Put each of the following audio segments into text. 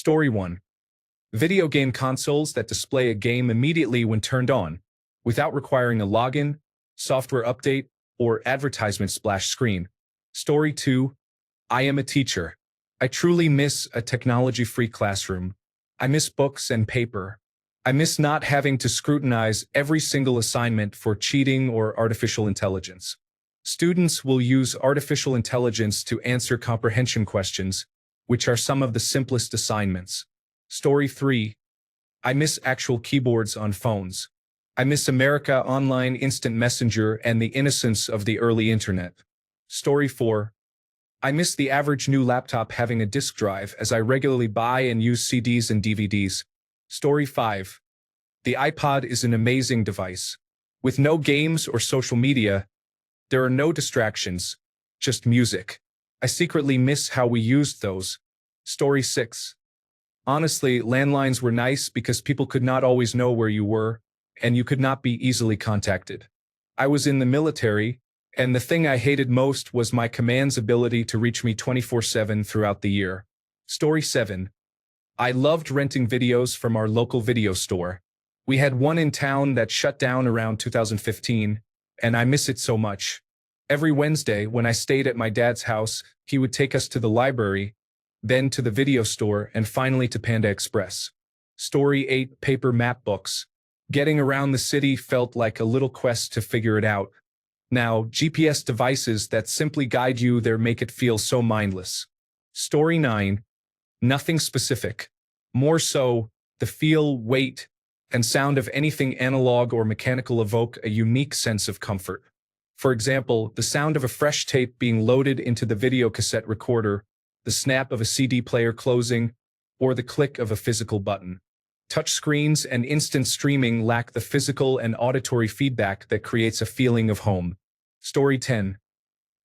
Story 1. Video game consoles that display a game immediately when turned on, without requiring a login, software update, or advertisement splash screen. Story 2. I am a teacher. I truly miss a technology-free classroom. I miss books and paper. I miss not having to scrutinize every single assignment for cheating or artificial intelligence. Students will use artificial intelligence to answer comprehension questions, which are some of the simplest assignments. Story 3. I miss actual keyboards on phones. I miss America Online Instant Messenger and the innocence of the early internet. Story 4. I miss the average new laptop having a disk drive as I regularly buy and use CDs and DVDs. Story 5. The iPod is an amazing device. With no games or social media, there are no distractions, just music. I secretly miss how we used those. Story 6. Honestly, landlines were nice because people could not always know where you were, and you could not be easily contacted. I was in the military, and the thing I hated most was my command's ability to reach me 24/7 throughout the year. Story 7. I loved renting videos from our local video store. We had one in town that shut down around 2015, and I miss it so much. Every Wednesday, when I stayed at my dad's house, he would take us to the library, then to the video store, and finally to Panda Express. Story 8. Paper map books. Getting around the city felt like a little quest to figure it out. Now, GPS devices that simply guide you there make it feel so mindless. Story 9. Nothing specific. More so, the feel, weight, and sound of anything analog or mechanical evoke a unique sense of comfort. For example, the sound of a fresh tape being loaded into the video cassette recorder, the snap of a CD player closing, or the click of a physical button. Touchscreens and instant streaming lack the physical and auditory feedback that creates a feeling of home. Story 10.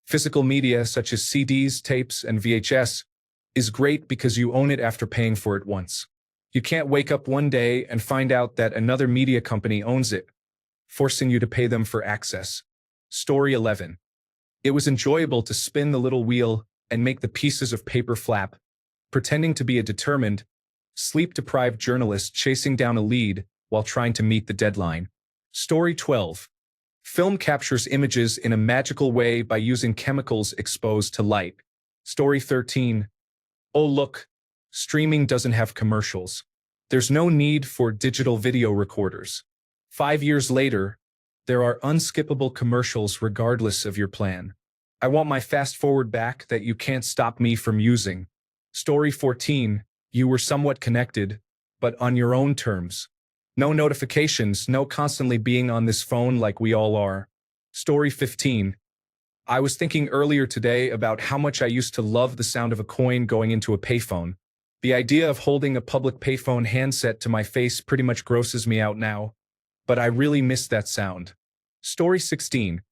Physical media such as CDs, tapes, and VHS is great because you own it after paying for it once. You can't wake up one day and find out that another media company owns it, forcing you to pay them for access. Story 11. It was enjoyable to spin the little wheel and make the pieces of paper flap, pretending to be a determined, sleep-deprived journalist chasing down a lead while trying to meet the deadline. Story 12. Film captures images in a magical way by using chemicals exposed to light. Story 13. Oh look, streaming doesn't have commercials. There's no need for digital video recorders. 5 years later, there are unskippable commercials regardless of your plan. I want my fast forward back that you can't stop me from using. Story 14. You were somewhat connected, but on your own terms. No notifications, no constantly being on this phone like we all are. Story 15. I was thinking earlier today about how much I used to love the sound of a coin going into a payphone. The idea of holding a public payphone handset to my face pretty much grosses me out now, but I really miss that sound. Story 16.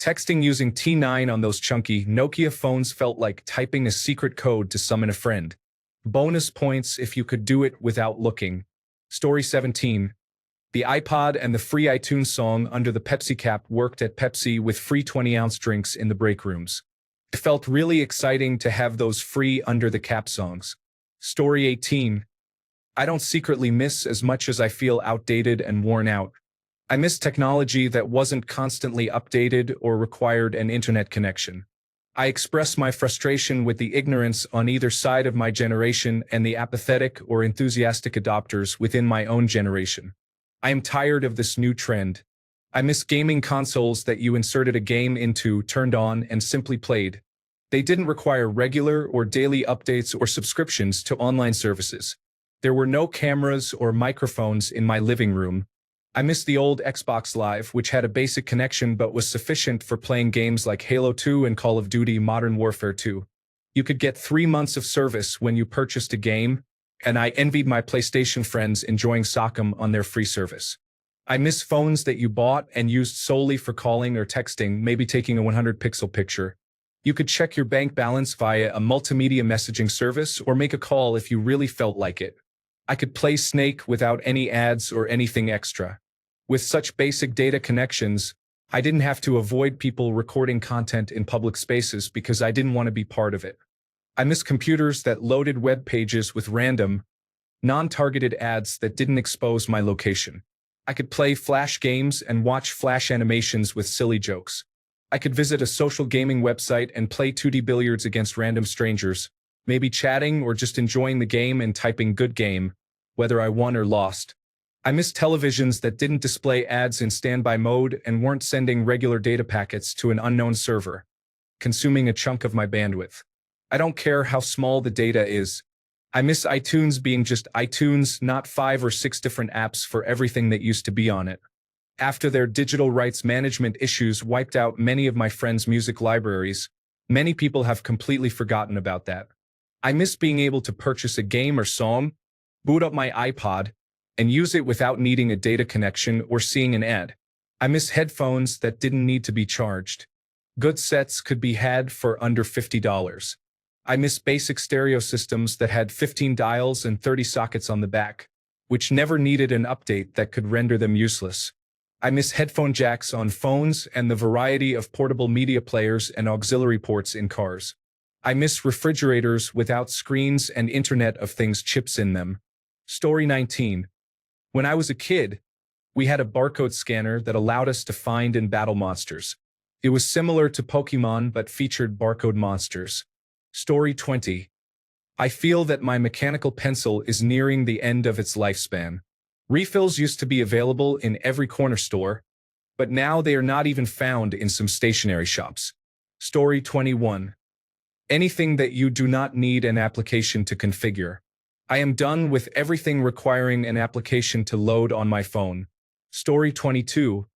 Texting using T9 on those chunky Nokia phones felt like typing a secret code to summon a friend. Bonus points if you could do it without looking. Story 17. The iPod and the free iTunes song Under the Pepsi Cap worked at Pepsi with free 20-ounce drinks in the break rooms. It felt really exciting to have those free Under the Cap songs. Story 18. I don't secretly miss as much as I feel outdated and worn out. I miss technology that wasn't constantly updated or required an internet connection. I express my frustration with the ignorance on either side of my generation and the apathetic or enthusiastic adopters within my own generation. I am tired of this new trend. I miss gaming consoles that you inserted a game into, turned on, and simply played. They didn't require regular or daily updates or subscriptions to online services. There were no cameras or microphones in my living room. I miss the old Xbox Live, which had a basic connection but was sufficient for playing games like Halo 2 and Call of Duty Modern Warfare 2. You could get 3 months of service when you purchased a game, and I envied my PlayStation friends enjoying Sock'em on their free service. I miss phones that you bought and used solely for calling or texting, maybe taking a 100-pixel picture. You could check your bank balance via a multimedia messaging service or make a call if you really felt like it. I could play Snake without any ads or anything extra. With such basic data connections, I didn't have to avoid people recording content in public spaces because I didn't want to be part of it. I miss computers that loaded web pages with random, non-targeted ads that didn't expose my location. I could play Flash games and watch Flash animations with silly jokes. I could visit a social gaming website and play 2D billiards against random strangers, maybe chatting or just enjoying the game and typing "good game," whether I won or lost. I miss televisions that didn't display ads in standby mode and weren't sending regular data packets to an unknown server, consuming a chunk of my bandwidth. I don't care how small the data is. I miss iTunes being just iTunes, not 5 or 6 different apps for everything that used to be on it. After their digital rights management issues wiped out many of my friends' music libraries, many people have completely forgotten about that. I miss being able to purchase a game or song, boot up my iPod, and use it without needing a data connection or seeing an ad. I miss headphones that didn't need to be charged. Good sets could be had for under $50. I miss basic stereo systems that had 15 dials and 30 sockets on the back, which never needed an update that could render them useless. I miss headphone jacks on phones and the variety of portable media players and auxiliary ports in cars. I miss refrigerators without screens and Internet of Things chips in them. Story 19. When I was a kid, we had a barcode scanner that allowed us to find and battle monsters. It was similar to Pokemon but featured barcode monsters. Story 20. I feel that my mechanical pencil is nearing the end of its lifespan. Refills used to be available in every corner store, but now they are not even found in some stationery shops. Story 21. Anything that you do not need an application to configure. I am done with everything requiring an application to load on my phone. Story 22.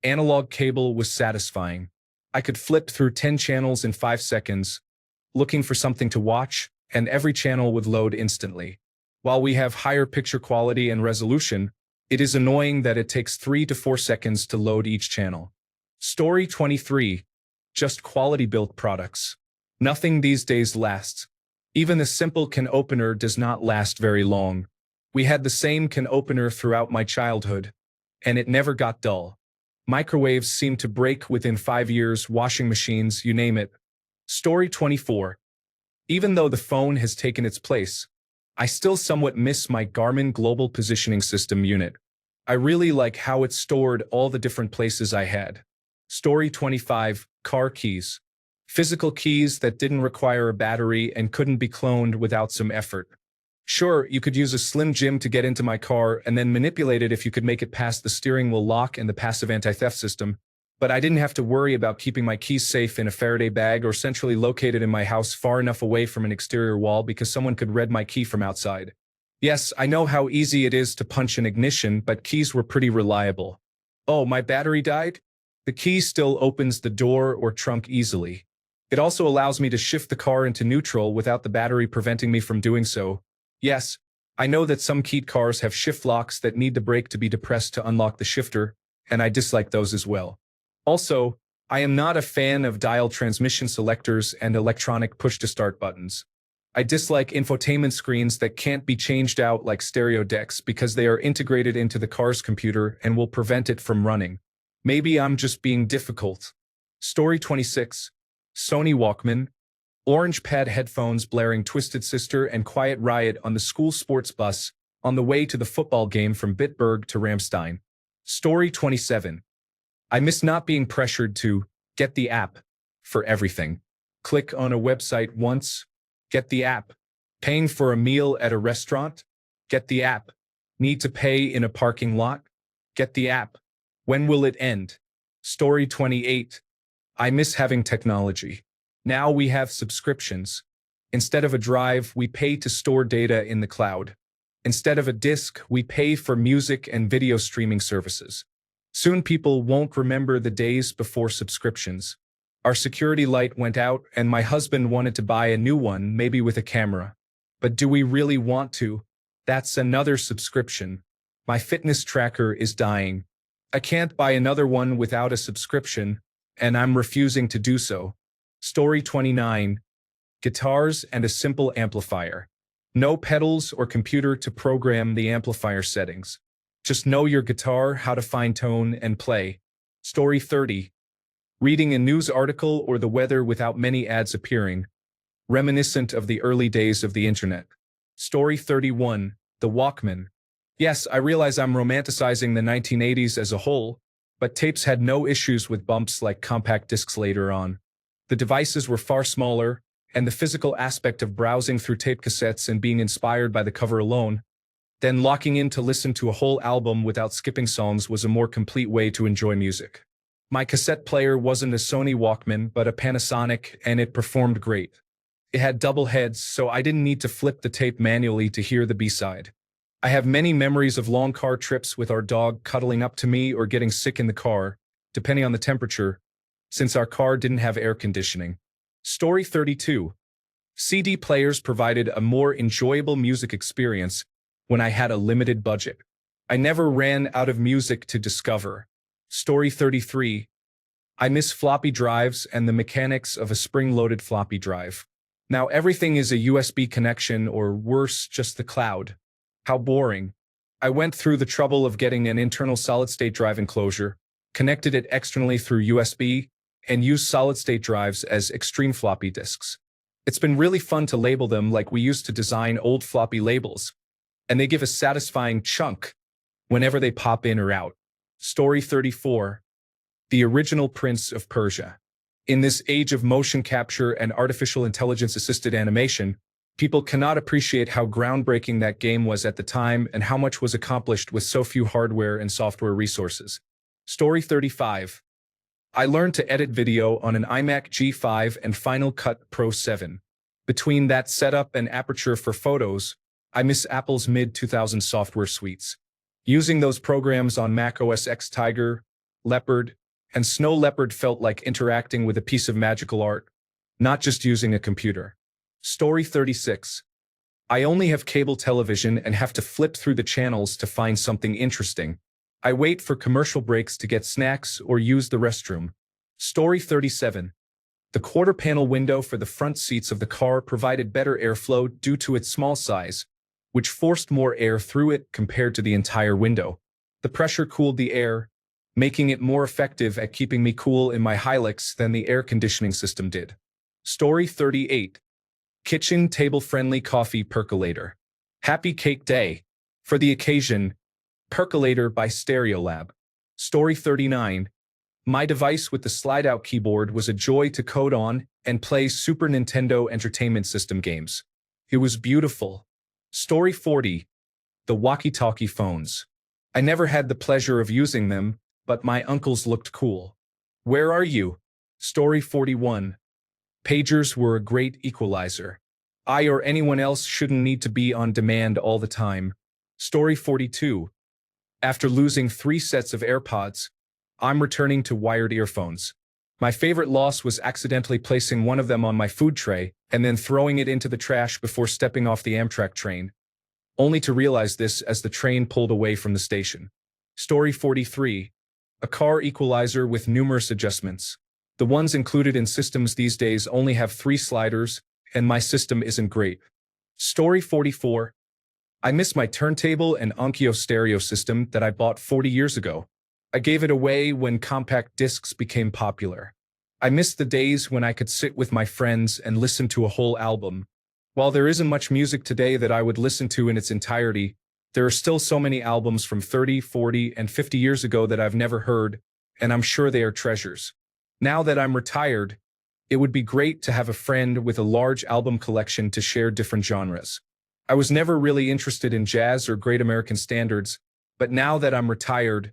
Analog cable was satisfying. I could flip through 10 channels in 5 seconds, looking for something to watch, and every channel would load instantly. While we have higher picture quality and resolution, it is annoying that it takes 3 to 4 seconds to load each channel. Story 23. Just quality-built products. Nothing these days lasts. Even the simple can opener does not last very long. We had the same can opener throughout my childhood, and it never got dull. Microwaves seem to break within 5 years, washing machines, you name it. Story 24. Even though the phone has taken its place, I still somewhat miss my Garmin Global Positioning System unit. I really like how it stored all the different places I had. Story 25. Car keys. Physical keys that didn't require a battery and couldn't be cloned without some effort. Sure, you could use a Slim Jim to get into my car and then manipulate it if you could make it past the steering wheel lock and the passive anti-theft system, but I didn't have to worry about keeping my keys safe in a Faraday bag or centrally located in my house far enough away from an exterior wall because someone could read my key from outside. Yes, I know how easy it is to punch an ignition, but keys were pretty reliable. Oh, my battery died? The key still opens the door or trunk easily. It also allows me to shift the car into neutral without the battery preventing me from doing so. Yes, I know that some keyed cars have shift locks that need the brake to be depressed to unlock the shifter, and I dislike those as well. Also, I am not a fan of dial transmission selectors and electronic push-to-start buttons. I dislike infotainment screens that can't be changed out like stereo decks because they are integrated into the car's computer and will prevent it from running. Maybe I'm just being difficult. Story 26. Sony Walkman, orange pad headphones blaring Twisted Sister and Quiet Riot on the school sports bus on the way to the football game from Bitburg to Ramstein. Story 27. I miss not being pressured to get the app for everything. Click on a website once, get the app. Paying for a meal at a restaurant, get the app. Need to pay in a parking lot, get the app. When will it end? Story 28. I miss having technology. Now we have subscriptions. Instead of a drive, we pay to store data in the cloud. Instead of a disc, we pay for music and video streaming services. Soon people won't remember the days before subscriptions. Our security light went out and my husband wanted to buy a new one, maybe with a camera. But do we really want to? That's another subscription. My fitness tracker is dying. I can't buy another one without a subscription, and I'm refusing to do so. Story 29. Guitars and a simple amplifier. No pedals or computer to program the amplifier settings. Just know your guitar, how to find tone, and play. Story 30. Reading a news article or the weather without many ads appearing. reminiscent of the early days of the internet. Story 31, the Walkman. Yes, I realize I'm romanticizing the 1980s as a whole, but tapes had no issues with bumps like compact discs later on. The devices were far smaller, and the physical aspect of browsing through tape cassettes and being inspired by the cover alone, then locking in to listen to a whole album without skipping songs was a more complete way to enjoy music. My cassette player wasn't a Sony Walkman, but a Panasonic, and it performed great. It had double heads, so I didn't need to flip the tape manually to hear the B-side. I have many memories of long car trips with our dog cuddling up to me or getting sick in the car, depending on the temperature, since our car didn't have air conditioning. Story 32. CD players provided a more enjoyable music experience when I had a limited budget. I never ran out of music to discover. Story 33. I miss floppy drives and the mechanics of a spring-loaded floppy drive. Now everything is a USB connection or worse, just the cloud. How boring. I went through the trouble of getting an internal solid-state drive enclosure, connected it externally through USB, and used solid-state drives as extreme floppy disks. It's been really fun to label them like we used to design old floppy labels, and they give a satisfying chunk whenever they pop in or out. Story 34. The original Prince of Persia. In this age of motion capture and artificial intelligence-assisted animation, people cannot appreciate how groundbreaking that game was at the time and how much was accomplished with so few hardware and software resources. Story 35. I learned to edit video on an iMac G5 and Final Cut Pro 7. Between that setup and aperture for photos, I miss Apple's mid-2000s software suites. Using those programs on Mac OS X Tiger, Leopard, and Snow Leopard felt like interacting with a piece of magical art, not just using a computer. Story 36. I only have cable television and have to flip through the channels to find something interesting. I wait for commercial breaks to get snacks or use the restroom. Story 37. The quarter-panel window for the front seats of the car provided better airflow due to its small size, which forced more air through it compared to the entire window. The pressure cooled the air, making it more effective at keeping me cool in my Hilux than the air conditioning system did. Story 38. Kitchen table-friendly coffee percolator. Happy Cake Day. For the occasion, Percolator by Stereolab. Story 39. My device with the slide-out keyboard was a joy to code on and play Super Nintendo Entertainment System games. It was beautiful. Story 40. The walkie-talkie phones. I never had the pleasure of using them, but my uncles looked cool. Where are you? Story 41. Pagers were a great equalizer. I or anyone else shouldn't need to be on demand all the time. Story 42. After losing 3 sets of AirPods, I'm returning to wired earphones. My favorite loss was accidentally placing one of them on my food tray and then throwing it into the trash before stepping off the Amtrak train, only to realize this as the train pulled away from the station. Story 43. A car equalizer with numerous adjustments. The ones included in systems these days only have 3 sliders, and my system isn't great. Story 44. I miss my turntable and Onkyo stereo system that I bought 40 years ago. I gave it away when compact discs became popular. I miss the days when I could sit with my friends and listen to a whole album. While there isn't much music today that I would listen to in its entirety, there are still so many albums from 30, 40, and 50 years ago that I've never heard, and I'm sure they are treasures. Now that I'm retired, it would be great to have a friend with a large album collection to share different genres. I was never really interested in jazz or great American standards, but now that I'm retired,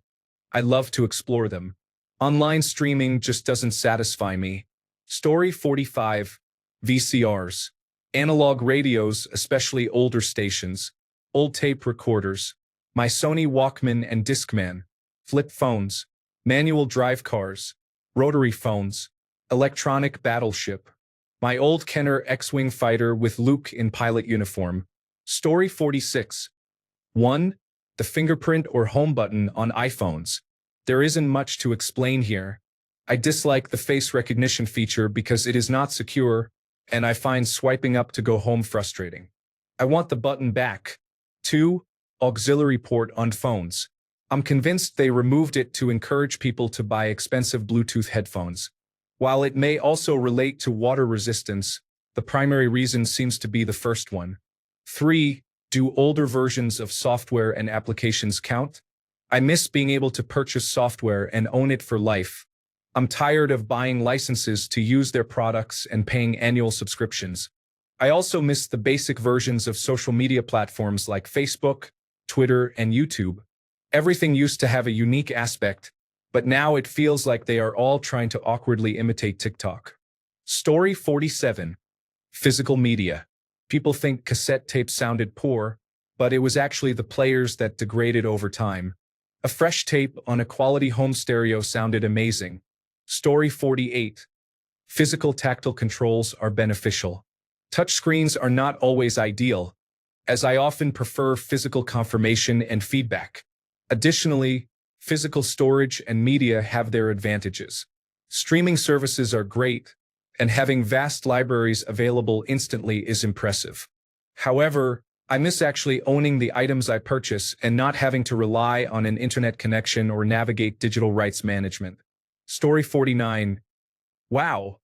I love to explore them. Online streaming just doesn't satisfy me. Story 45. VCRs. Analog radios, especially older stations. Old tape recorders. My Sony Walkman and Discman. Flip phones. Manual drive cars. Rotary phones. Electronic battleship. My old Kenner X-Wing fighter with Luke in pilot uniform. Story 46. 1. The fingerprint or home button on iPhones. There isn't much to explain here. I dislike the face recognition feature because it is not secure, and I find swiping up to go home frustrating. I want the button back. 2. Auxiliary port on phones. I'm convinced they removed it to encourage people to buy expensive Bluetooth headphones. While it may also relate to water resistance, The primary reason seems to be the first one. 3. Do older versions of software and applications count? I miss being able to purchase software and own it for life. I'm tired of buying licenses to use their products and paying annual subscriptions. I also miss the basic versions of social media platforms like Facebook, Twitter, and YouTube. Everything used to have a unique aspect, but now it feels like they are all trying to awkwardly imitate TikTok. Story 47. Physical media. People think cassette tapes sounded poor, but it was actually the players that degraded over time. A fresh tape on a quality home stereo sounded amazing. Story 48. Physical tactile controls are beneficial. Touchscreens are not always ideal, as I often prefer physical confirmation and feedback. Additionally, physical storage and media have their advantages. Streaming services are great, and having vast libraries available instantly is impressive. However, I miss actually owning the items I purchase and not having to rely on an internet connection or navigate digital rights management. Story 49. Wow.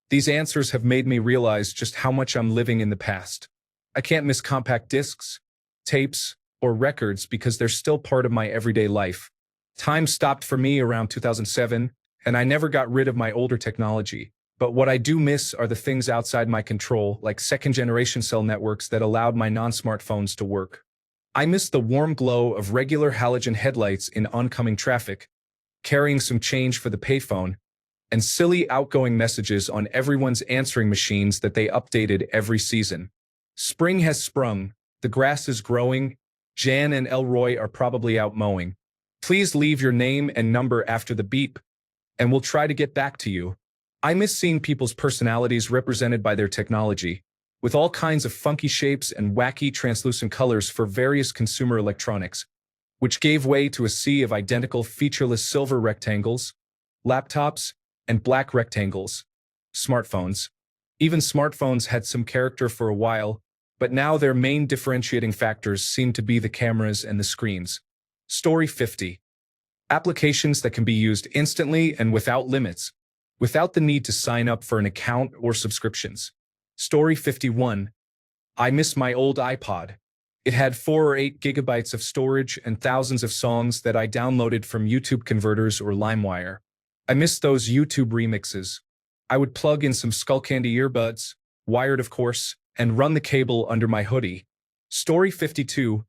These answers have made me realize just how much I'm living in the past. I can't miss compact discs, tapes, or records because they're still part of my everyday life. Time stopped for me around 2007, and I never got rid of my older technology. But what I do miss are the things outside my control, like second-generation cell networks that allowed my non-smartphones to work. I miss the warm glow of regular halogen headlights in oncoming traffic, carrying some change for the payphone, and silly outgoing messages on everyone's answering machines that they updated every season. Spring has sprung, the grass is growing, Jan and Elroy are probably out mowing. Please leave your name and number after the beep, and we'll try to get back to you. I miss seeing people's personalities represented by their technology, with all kinds of funky shapes and wacky translucent colors for various consumer electronics, which gave way to a sea of identical featureless silver rectangles, laptops, and black rectangles, smartphones. Even smartphones had some character for a while, but now their main differentiating factors seem to be the cameras and the screens. Story 50. Applications that can be used instantly and without limits, without the need to sign up for an account or subscriptions. Story 51. I miss my old iPod. It had 4 or 8 gigabytes of storage and thousands of songs that I downloaded from YouTube converters or LimeWire. I miss those YouTube remixes. I would plug in some Skullcandy earbuds, wired of course, and run the cable under my hoodie. Story 52.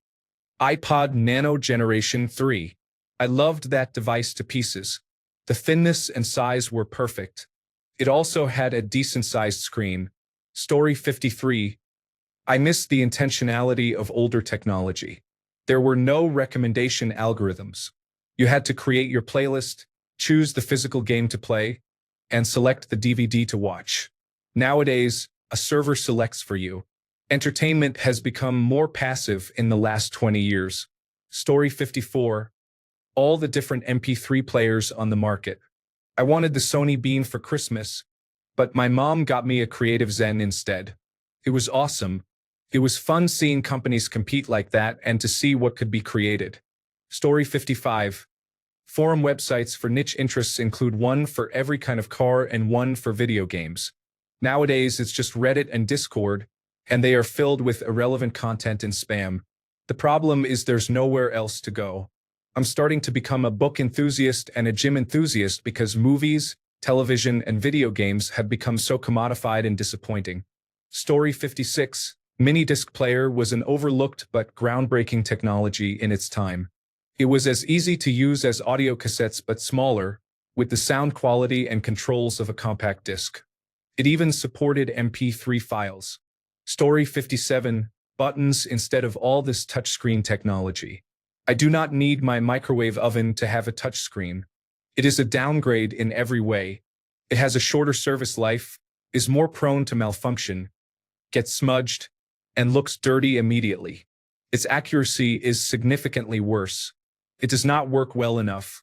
iPod Nano Generation 3. I loved that device to pieces. The thinness and size were perfect. It also had a decent-sized screen. Story 53. I miss the intentionality of older technology. There were no recommendation algorithms. You had to create your playlist, choose the physical game to play, and select the DVD to watch. Nowadays, a server selects for you. Entertainment has become more passive in the last 20 years. Story 54. All the different MP3 players on the market. I wanted the Sony Beam for Christmas, but my mom got me a Creative Zen instead. It was awesome. It was fun seeing companies compete like that and to see what could be created. Story 55. Forum websites for niche interests include one for every kind of car and one for video games. Nowadays, it's just Reddit and Discord, and they are filled with irrelevant content and spam. The problem is there's nowhere else to go. I'm starting to become a book enthusiast and a gym enthusiast because movies, television, and video games have become so commodified and disappointing. Story 56. Mini disc player was an overlooked but groundbreaking technology in its time. It was as easy to use as audio cassettes but smaller, with the sound quality and controls of a compact disc. It even supported MP3 files. Story 57. Buttons instead of all this touchscreen technology. I do not need my microwave oven to have a touchscreen. It is a downgrade in every way. It has a shorter service life, is more prone to malfunction, gets smudged, and looks dirty immediately. Its accuracy is significantly worse. It does not work well enough.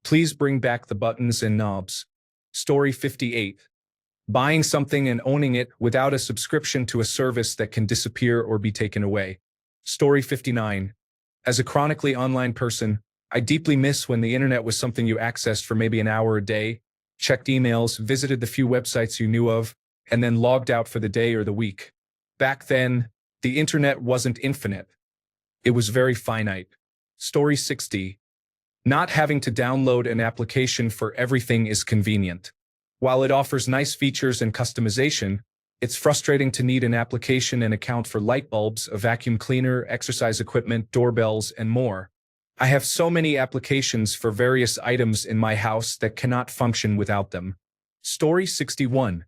Please bring back the buttons and knobs. Story 58. Buying something and owning it without a subscription to a service that can disappear or be taken away. Story 59. As a chronically online person, I deeply miss when the internet was something you accessed for maybe an hour a day, checked emails, visited the few websites you knew of, and then logged out for the day or the week. Back then, the internet wasn't infinite. It was very finite. Story 60. Not having to download an application for everything is convenient. While it offers nice features and customization, it's frustrating to need an application and account for light bulbs, a vacuum cleaner, exercise equipment, doorbells, and more. I have so many applications for various items in my house that cannot function without them. Story 61.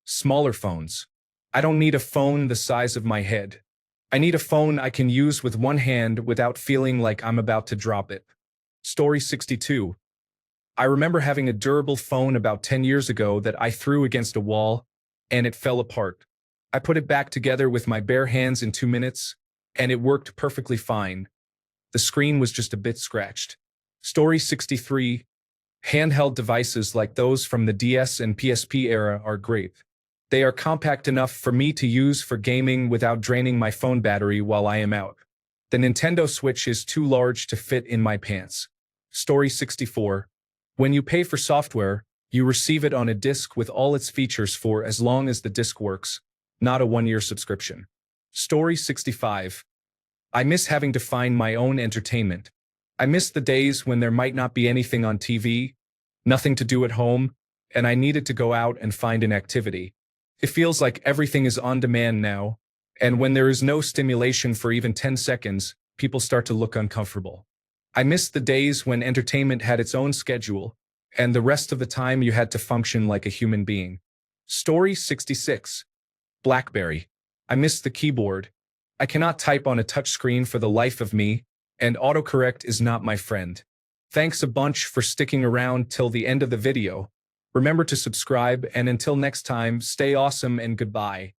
Smaller phones. I don't need a phone the size of my head. I need a phone I can use with one hand without feeling like I'm about to drop it. Story 62. I remember having a durable phone about 10 years ago that I threw against a wall, and it fell apart. I put it back together with my bare hands in 2 minutes, and it worked perfectly fine. The screen was just a bit scratched. Story 63. Handheld devices like those from the DS and PSP era are great. They are compact enough for me to use for gaming without draining my phone battery while I am out. The Nintendo Switch is too large to fit in my pants. Story 64. When you pay for software, you receive it on a disc with all its features for as long as the disc works, not a one-year subscription. Story 65. I miss having to find my own entertainment. I miss the days when there might not be anything on TV, nothing to do at home, and I needed to go out and find an activity. It feels like everything is on demand now, and when there is no stimulation for even 10 seconds, people start to look uncomfortable. I miss the days when entertainment had its own schedule, and the rest of the time you had to function like a human being. Story 66. BlackBerry. I miss the keyboard. I cannot type on a touchscreen for the life of me, and autocorrect is not my friend. Thanks a bunch for sticking around till the end of the video. Remember to subscribe, and until next time, stay awesome and goodbye.